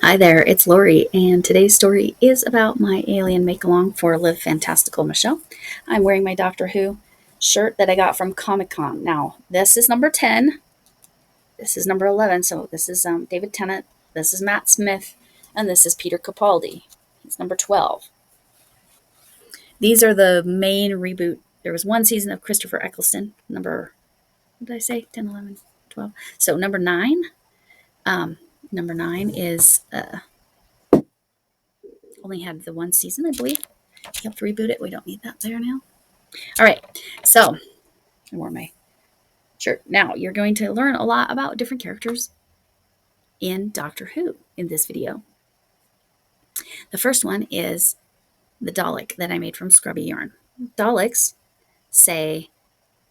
Hi there, it's Lori, and today's story is about my alien make-along for Live Fantastical Michelle. I'm wearing my Doctor Who shirt that I got from Comic-Con. Now, this is number 10, this is number 11, so this is David Tennant, this is Matt Smith, and this is Peter Capaldi. He's number 12. These are the main reboot. There was one season of Christopher Eccleston, what did I say, 10, 11, 12. So number 9, number 9 is... only had the one season, I believe. You have to reboot it. We don't need that there now. All right. So I wore my shirt. Now you're going to learn a lot about different characters in Doctor Who in this video. The first one is the Dalek that I made from scrubby yarn. Daleks say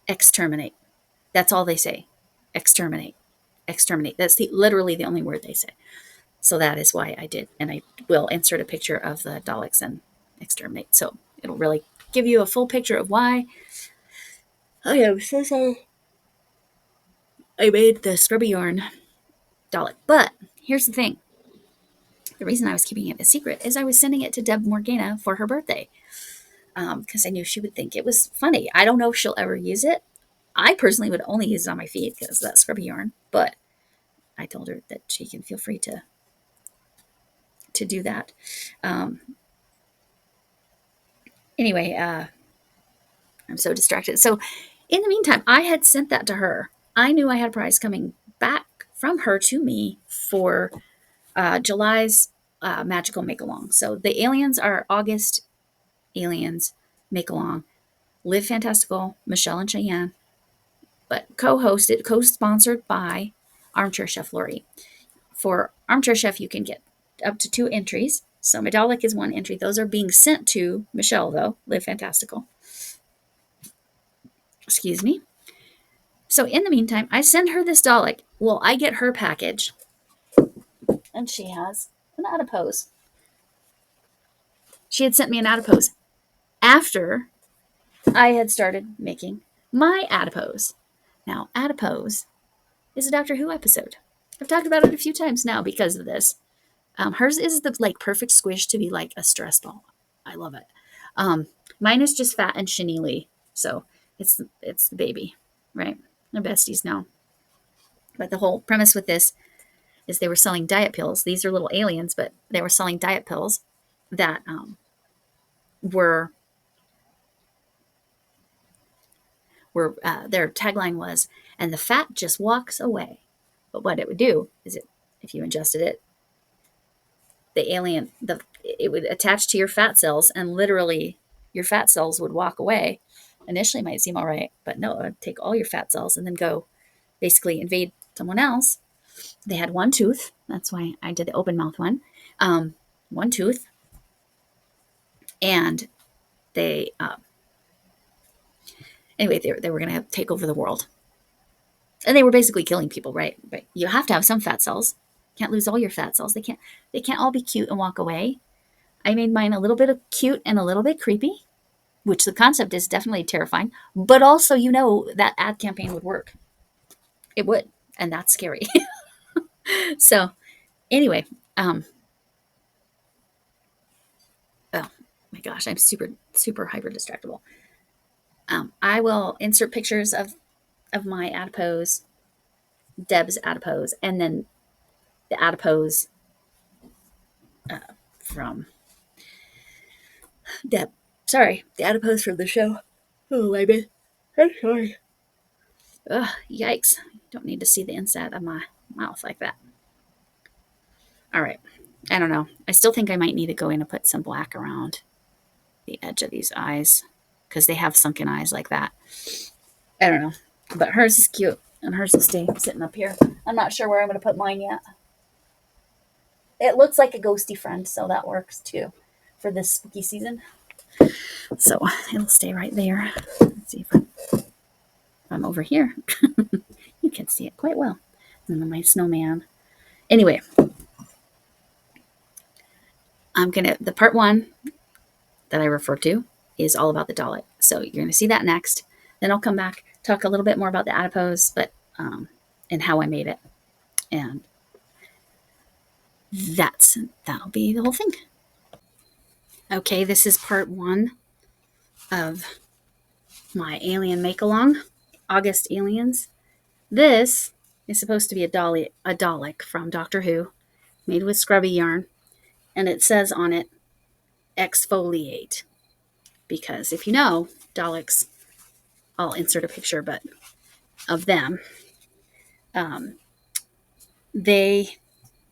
exterminate. That's all they say. Exterminate. Exterminate. That's literally the only word they say. So that is why I did. And I will insert a picture of the Daleks and exterminate. So it'll really give you a full picture of why I am so sorry I made the scrubby yarn Dalek. But here's the thing. The reason I was keeping it a secret is I was sending it to Deb Morgana for her birthday. Because I knew she would think it was funny. I don't know if she'll ever use it. I personally would only use it on my feet because that's scrubby yarn. But I told her that she can feel free to do that. Anyway, I'm so distracted. So in the meantime, I had sent that to her. I knew I had a prize coming back from her to me for July's magical make-along. So the aliens are August aliens make-along. Live Fantastical, Michelle and Cheyenne, but co-hosted, co-sponsored by Armchair Chef Lori. For Armchair Chef, you can get up to 2 entries. So my Dalek is 1 entry. Those are being sent to Michelle, though. Live Fantastical. Excuse me. So in the meantime, I send her this Dalek. Well, I get her package. And she has an Adipose. She had sent me an Adipose after I had started making my Adipose. Now, Adipose is a Doctor Who episode. I've talked about it a few times now because of this. Hers is the perfect squish to be like a stress ball. I love it. Mine is just fat and chenille, so it's the baby, right? They're besties now. But the whole premise with this is they were selling diet pills. These are little aliens, but they were selling diet pills that were their tagline was, and the fat just walks away. But what it would do is if you ingested it, the alien, it would attach to your fat cells, and literally your fat cells would walk away. Initially it might seem all right, but no, it would take all your fat cells and then go basically invade someone else. They had 1 tooth. That's why I did the open mouth one. 1 tooth. And they, anyway, they were going to take over the world. And they were basically killing people, right? But you have to have some fat cells. Can't lose all your fat cells. They can't all be cute and walk away. I made mine a little bit of cute and a little bit creepy, which the concept is definitely terrifying. But also, that ad campaign would work. It would. And that's scary. So, anyway. Oh, my gosh. I'm super, super hyper distractible. I will insert pictures of my Adipose, Deb's Adipose, and then the Adipose from Deb. Sorry, the Adipose from the show. Oh, my bad. I'm sorry. Ugh, yikes. Don't need to see the inside of my mouth like that. All right. I don't know. I still think I might need to go in and put some black around the edge of these eyes because they have sunken eyes like that. I don't know. But hers is cute, and hers will stay sitting up here. I'm not sure where I'm going to put mine yet. It looks like a ghosty friend, so that works too for this spooky season. So it'll stay right there. Let's see if I'm over here. You can see it quite well. And then my snowman. Anyway, the part 1 that I refer to is all about the Dalek. So you're going to see that next. Then I'll come back, talk a little bit more about the Adipose, but and how I made it. And that'll be the whole thing. Okay, this is part 1 of my alien make-along, August Aliens. This is supposed to be a Dalek from Doctor Who, made with scrubby yarn, and it says on it, exfoliate. Because if you know, Daleks, I'll insert a picture, but of them, they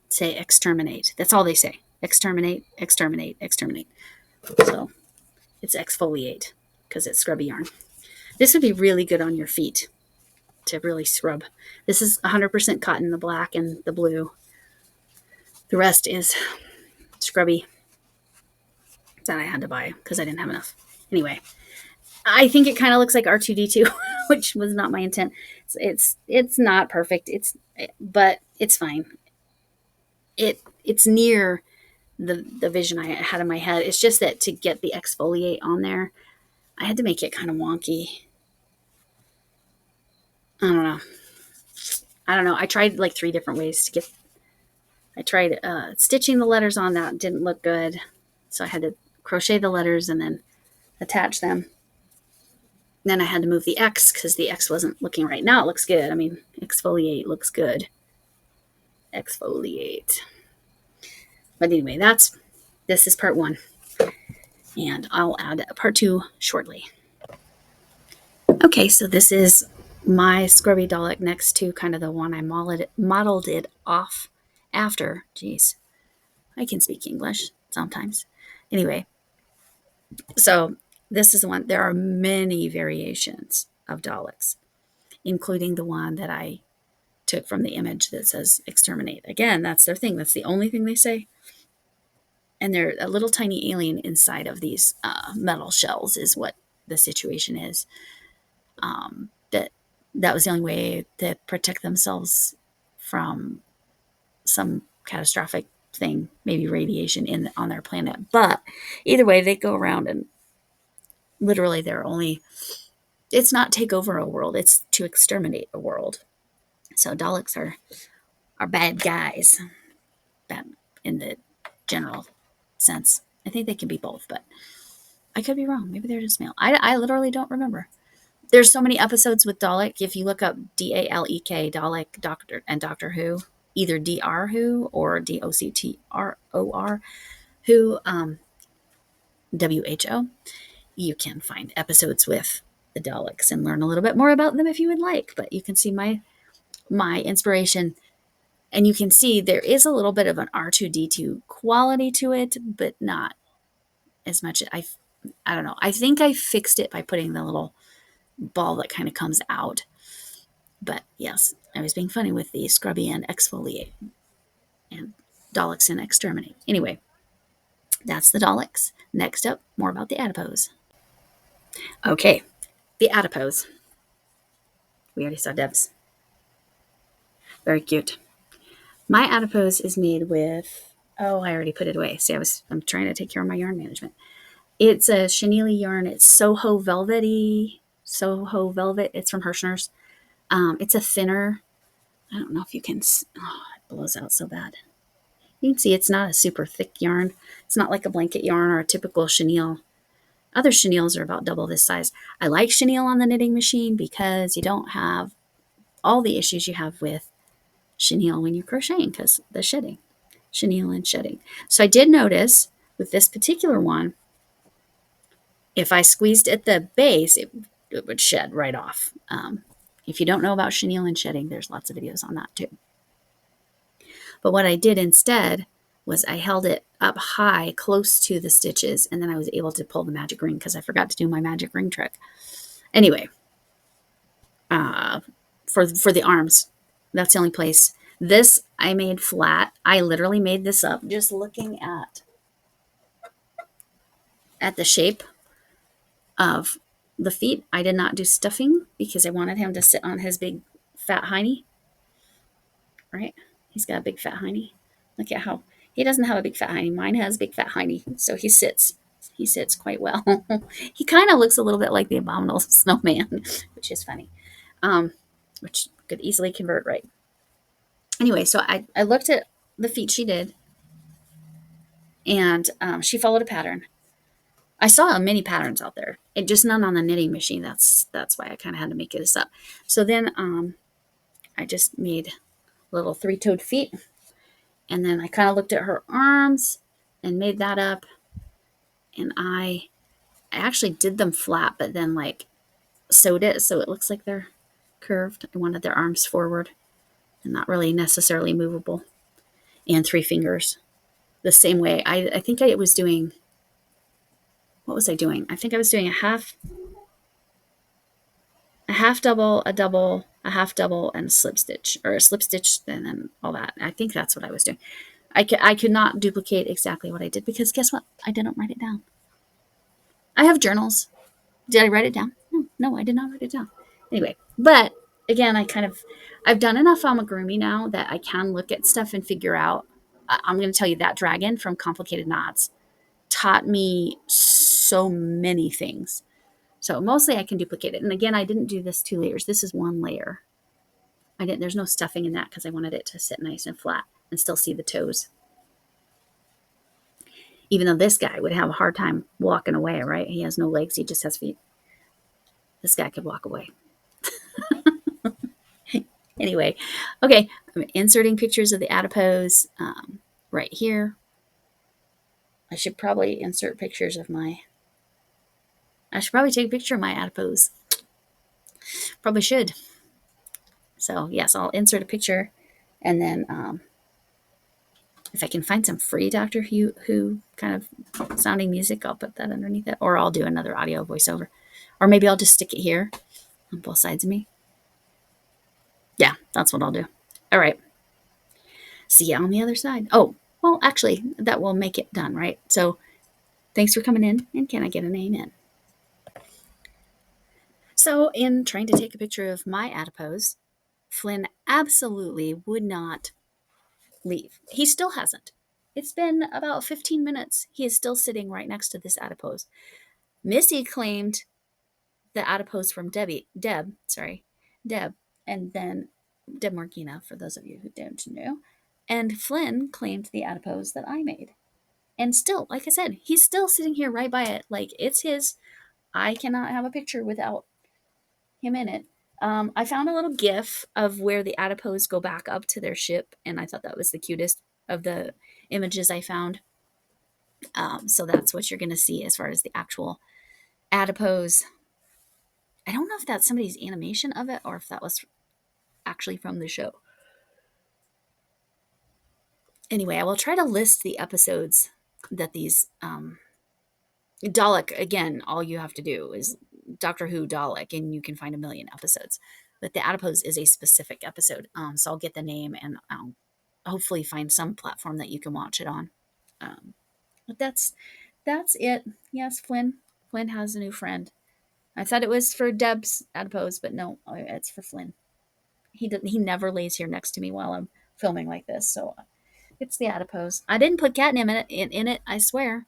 say exterminate. That's all they say. Exterminate, exterminate, exterminate. So it's exfoliate because it's scrubby yarn. This would be really good on your feet to really scrub. This is 100% cotton, the black and the blue. The rest is scrubby that I had to buy because I didn't have enough. Anyway, I think it kind of looks like R2D2, which was not my intent. It's not perfect. But it's fine. It's near the vision I had in my head. It's just that to get the exfoliate on there, I had to make it kind of wonky. I don't know. I tried like 3 different ways to get. I tried stitching the letters on. That didn't look good, so I had to crochet the letters and then attach them. Then I had to move the X because the X wasn't looking right. Now it looks good. I mean, exfoliate looks good. Exfoliate. But anyway, this is part 1. And I'll add part 2 shortly. Okay, so this is my scrubby Dalek next to kind of the one I modeled it off after. Jeez, I can speak English sometimes. Anyway, so this is the one. There are many variations of Daleks, including the one that I took from the image that says exterminate. Again, that's their thing. That's the only thing they say. And they're a little tiny alien inside of these metal shells is what the situation is. That was the only way to protect themselves from some catastrophic thing, maybe radiation on their planet. But either way, they go around and literally it's not take over a world, it's to exterminate a world. So Daleks are bad guys, bad in the general sense. I think they can be both, but I could be wrong. Maybe they're just male. I literally don't remember. There's so many episodes with Dalek. If you look up Dalek, Dalek, Doctor, and Doctor Who, either Dr. Who or Doctor Who, WHO, you can find episodes with the Daleks and learn a little bit more about them if you would like. But you can see my inspiration, and you can see there is a little bit of an R2D2 quality to it, but not as much. I don't know. I think I fixed it by putting the little ball that kind of comes out. But yes, I was being funny with the scrubby and exfoliate and Daleks and exterminate. Anyway, that's the Daleks. Next up, more about the Adipose. Okay, the Adipose. We already saw Deb's. Very cute. My Adipose is made with, I already put it away. See, I'm trying to take care of my yarn management. It's a chenille yarn. It's Soho Velvet. It's from Hirschner's. It's a thinner. I don't know if you can. Oh, it blows out so bad. You can see it's not a super thick yarn. It's not like a blanket yarn or a typical chenille. Other chenilles are about double this size. I like chenille on the knitting machine because you don't have all the issues you have with chenille when you're crocheting because the shedding. Chenille and shedding. So I did notice with this particular one, if I squeezed at the base, it would shed right off. If you don't know about chenille and shedding, there's lots of videos on that too. But what I did instead was I held it up high close to the stitches, and then I was able to pull the magic ring because I forgot to do my magic ring trick. Anyway, for the arms, that's the only place. This I made flat. I literally made this up just looking at the shape of the feet. I did not do stuffing because I wanted him to sit on his big fat hiney. Right? He's got a big fat hiney. Look at how he doesn't have a big fat hiney. Mine has big fat hiney. So he sits quite well. He kind of looks a little bit like the Abominable Snowman, which is funny. Which could easily convert, right? Anyway, so I looked at the feet she did, And she followed a pattern. I saw many patterns out there, and just none on the knitting machine. That's why I kind of had to make this up. So then I just made little three-toed feet, and then I kind of looked at her arms and made that up. And I actually did them flat, but then like sewed it so it looks like they're curved. I wanted their arms forward and not really necessarily movable. And three fingers the same way. I think I was doing, what was I doing? I think I was doing a half double, a double, a half double, and a slip stitch, or a slip stitch, and then all that. I think that's what I was doing. I could not duplicate exactly what I did because guess what? I didn't write it down. I have journals. Did I write it down? No, I did not write it down. Anyway, but again, I've done enough amigurumi now that I can look at stuff and figure out. I'm going to tell you that dragon from Complicated Knots taught me so many things. So mostly I can duplicate it. And again, I didn't do this 2 layers. This is 1 layer. There's no stuffing in that because I wanted it to sit nice and flat and still see the toes. Even though this guy would have a hard time walking away, right? He has no legs. He just has feet. This guy could walk away. Anyway, okay, I'm inserting pictures of the adipose right here. I should probably insert pictures of I should probably take a picture of my adipose. Probably should. So yes, I'll insert a picture, and then if I can find some free Doctor Who kind of sounding music, I'll put that underneath it, or I'll do another audio voiceover, or maybe I'll just stick it here on both sides of me. Yeah, that's what I'll do. All right. See you on the other side. Oh, well, actually, that will make it done, right? So thanks for coming in, and can I get an amen? So in trying to take a picture of my adipose, Flynn absolutely would not leave. He still hasn't. It's been about 15 minutes. He is still sitting right next to this adipose. Missy claimed the adipose from Deb, and then Deb Morgina, for those of you who don't know. And Flynn claimed the adipose that I made. And still, like I said, he's still sitting here right by it. Like it's his. I cannot have a picture without him in it. I found a little gif of where the adipose go back up to their ship, and I thought that was the cutest of the images I found. So that's what you're going to see as far as the actual adipose. I don't know if that's somebody's animation of it or if that was actually from the show. Anyway, I will try to list the episodes that these Dalek, again, all you have to do is Doctor Who Dalek, and you can find a million episodes. But the Adipose is a specific episode. So I'll get the name and I'll hopefully find some platform that you can watch it on. But that's it. Yes, Flynn has a new friend. I thought it was for Deb's Adipose, but no, it's for Flynn. He never lays here next to me while I'm filming like this, so it's the Adipose. I didn't put catnip in it, I swear.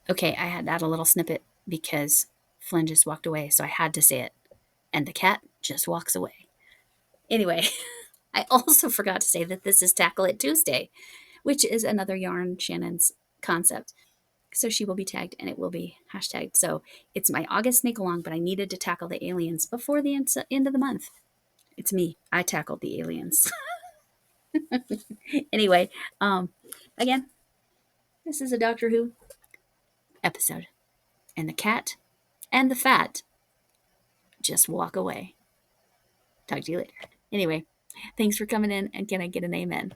Okay, I had to add a little snippet because Flynn just walked away, so I had to say it. And the cat just walks away. Anyway, I also forgot to say that this is Tackleit Tuesday, which is another yarn Shannon's concept. So she will be tagged and it will be hashtagged. So it's my August sneak along, but I needed to tackle the aliens before the end of the month. It's me. I tackled the aliens. Anyway, again, this is a Doctor Who episode. And the cat and the fat just walk away. Talk to you later. Anyway, thanks for coming in, and can I get an amen?